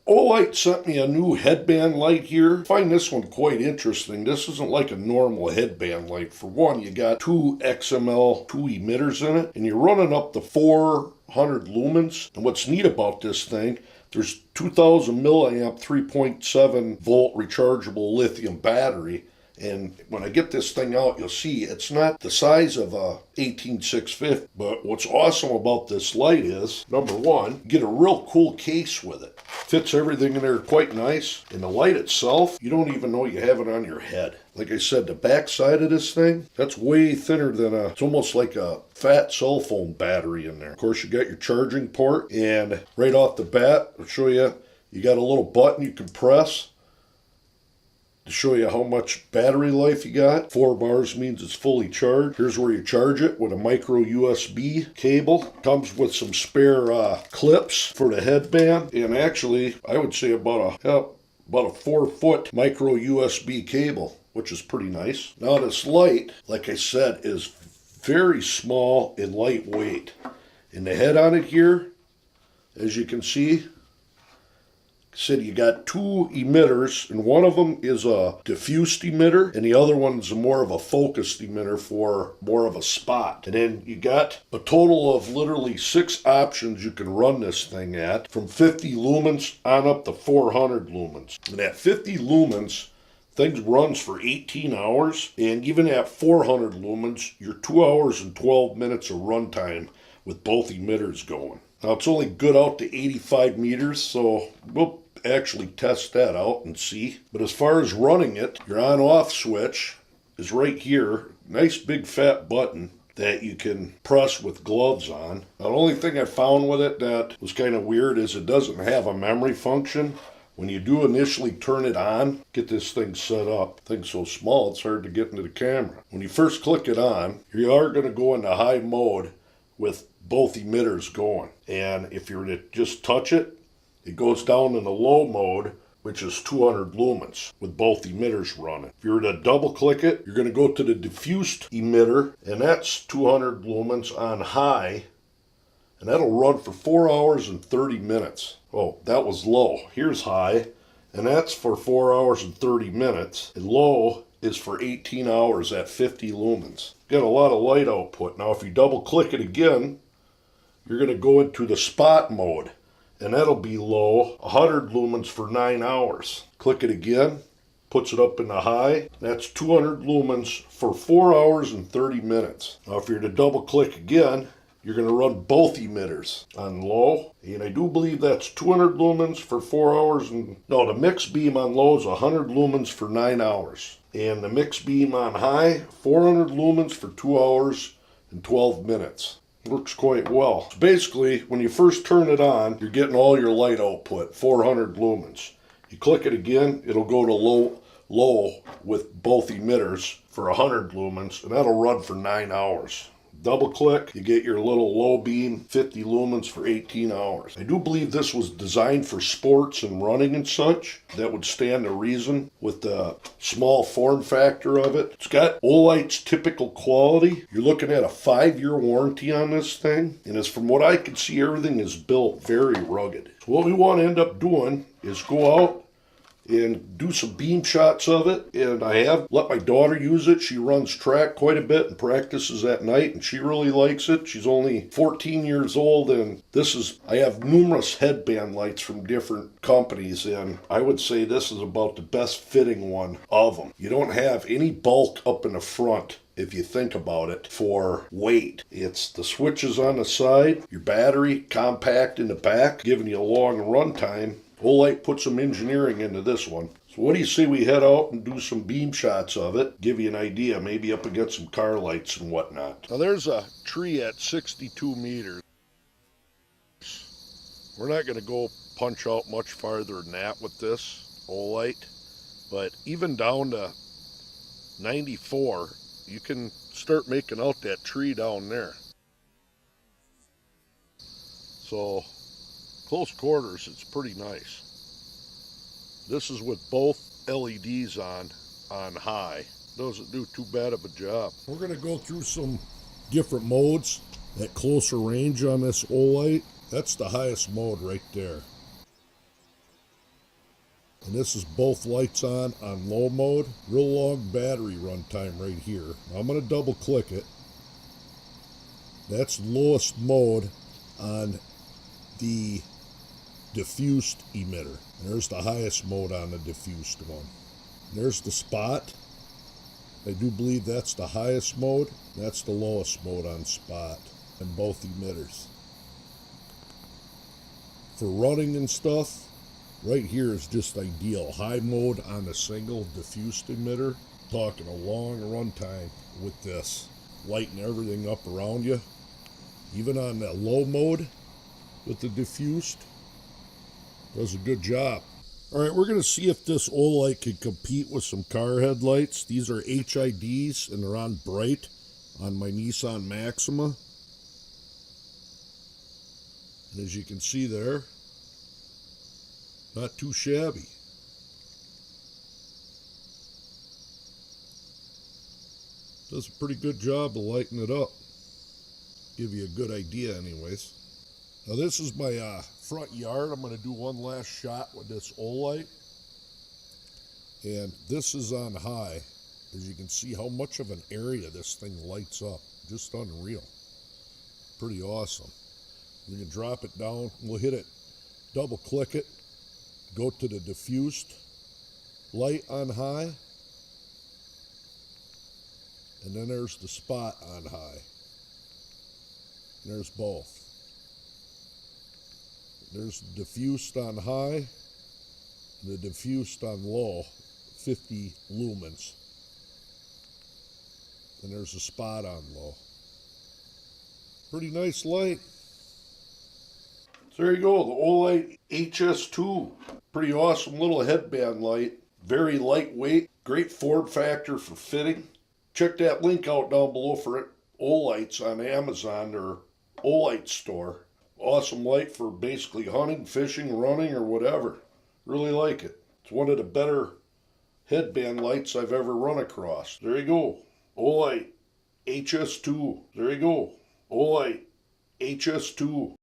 Olight sent me a new headband light here. I find this one quite interesting. This isn't like a normal headband light. For one, you got two XML 2 emitters in it, and you're running up to 400 lumens. And what's neat about this thing, there's 2000 milliamp 3.7 volt rechargeable lithium battery. And when I get this thing out, you'll see it's not the size of a 18650. But what's awesome about this light is, number one, you get a real cool case with it. Fits everything in there quite nice. And the light itself, you don't even know you have it on your head. Like I said, the back side of this thing, that's way thinner than it's almost like a fat cell phone battery in there. Of course, you got your charging port, and right off the bat, I'll show you, you got a little button you can press to show you how much battery life you got. 4 bars means it's fully charged. Here's where you charge it with a micro USB cable. Comes with some spare clips for the headband, and actually I would say about a 4-foot micro USB cable, which is pretty nice. Now this light, like I said, is very small and lightweight. And the head on it here, as you can see, said you got 2 emitters, and one of them is a diffused emitter and the other one's more of a focused emitter for more of a spot. And then you got a total of literally 6 options you can run this thing at, from 50 lumens on up to 400 lumens. And at 50 lumens, things runs for 18 hours, and even at 400 lumens, you're 2 hours and 12 minutes of runtime with both emitters going. Now it's only good out to 85 meters, so we'll actually test that out and see. But as far as running it, your on-off switch is right here. Nice big fat button that you can press with gloves on. Now, the only thing I found with it that was kind of weird is it doesn't have a memory function. When you do initially turn it on, get this thing set up. The thing's so small it's hard to get into the camera. When you first click it on, you are going to go into high mode with both emitters going. And if you were to just touch it, it goes down in the low mode, which is 200 lumens with both emitters running. If you were to double click it, you're going to go to the diffused emitter, and that's 200 lumens on high, and that'll run for 4 hours and 30 minutes. Oh, that was low. Here's high, and that's for 4 hours and 30 minutes, and low is for 18 hours at 50 lumens. Got a lot of light output. Now if you double click it again, you're going to go into the spot mode, and that'll be low, 100 lumens for 9 hours. Click it again, puts it up in the high. That's 200 lumens for 4 hours and 30 minutes. Now if you're to double click again, you're going to run both emitters on low, and I do believe that's 200 lumens for 4 hours, and no, the mixed beam on low is 100 lumens for 9 hours. And the mixed beam on high, 400 lumens for 2 hours and 12 minutes. Works quite well. So basically, when you first turn it on, you're getting all your light output, 400 lumens. You click it again, it'll go to low with both emitters for 100 lumens, and that'll run for 9 hours. Double click, you get your little low beam, 50 lumens for 18 hours. I do believe this was designed for sports and running and such. That would stand to reason with the small form factor of it. It's got Olight's typical quality. You're looking at a 5-year warranty on this thing. And as from what I can see, everything is built very rugged. So what we want to end up doing is go out and do some beam shots of it. And I have let my daughter use it. She runs track quite a bit and practices at night, and she really likes it. She's only 14 years old, and I have numerous headband lights from different companies, and I would say this is about the best fitting one of them. You don't have any bulk up in the front, if you think about it, for weight. It's the switches on the side, your battery compact in the back, giving you a long run time. Olight put some engineering into this one. So what do you say we head out and do some beam shots of it, give you an idea, maybe up against some car lights and whatnot. Now there's a tree at 62 meters. We're not going to go punch out much farther than that with this Olight, but even down to 94, you can start making out that tree down there. So close quarters, it's pretty nice. This is with both LEDs on high. Doesn't do too bad of a job. We're going to go through some different modes at closer range on this Olight. That's the highest mode right there. And this is both lights on low mode. Real long battery run time right here. Now I'm going to double click it. That's lowest mode on the diffused emitter. And there's the highest mode on the diffused one. And there's the spot. I do believe that's the highest mode. That's the lowest mode on spot in both emitters. For running and stuff, right here is just ideal. High mode on a single diffused emitter. Talking a long run time with this. Lighting everything up around you. Even on that low mode with the diffused, does a good job. Alright, we're going to see if this Olight can compete with some car headlights. These are HIDs and they're on bright on my Nissan Maxima. And as you can see there, not too shabby. Does a pretty good job of lighting it up. Give you a good idea anyways. Now this is my front yard. I'm going to do one last shot with this Olight. And this is on high. As you can see how much of an area this thing lights up. Just unreal. Pretty awesome. You can drop it down. We'll hit it, double click it, go to the diffused light on high. And then there's the spot on high. And there's both. There's the diffused on high and the diffused on low, 50 lumens. And there's a spot on low. Pretty nice light. So there you go, the Olight HS2. Pretty awesome little headband light. Very lightweight, great form factor for fitting. Check that link out down below for Olights on Amazon or Olight store. Awesome light for basically hunting, fishing, running, or whatever. Really like it. It's one of the better headband lights I've ever run across. There you go. Olight HS2. There you go. Olight HS2.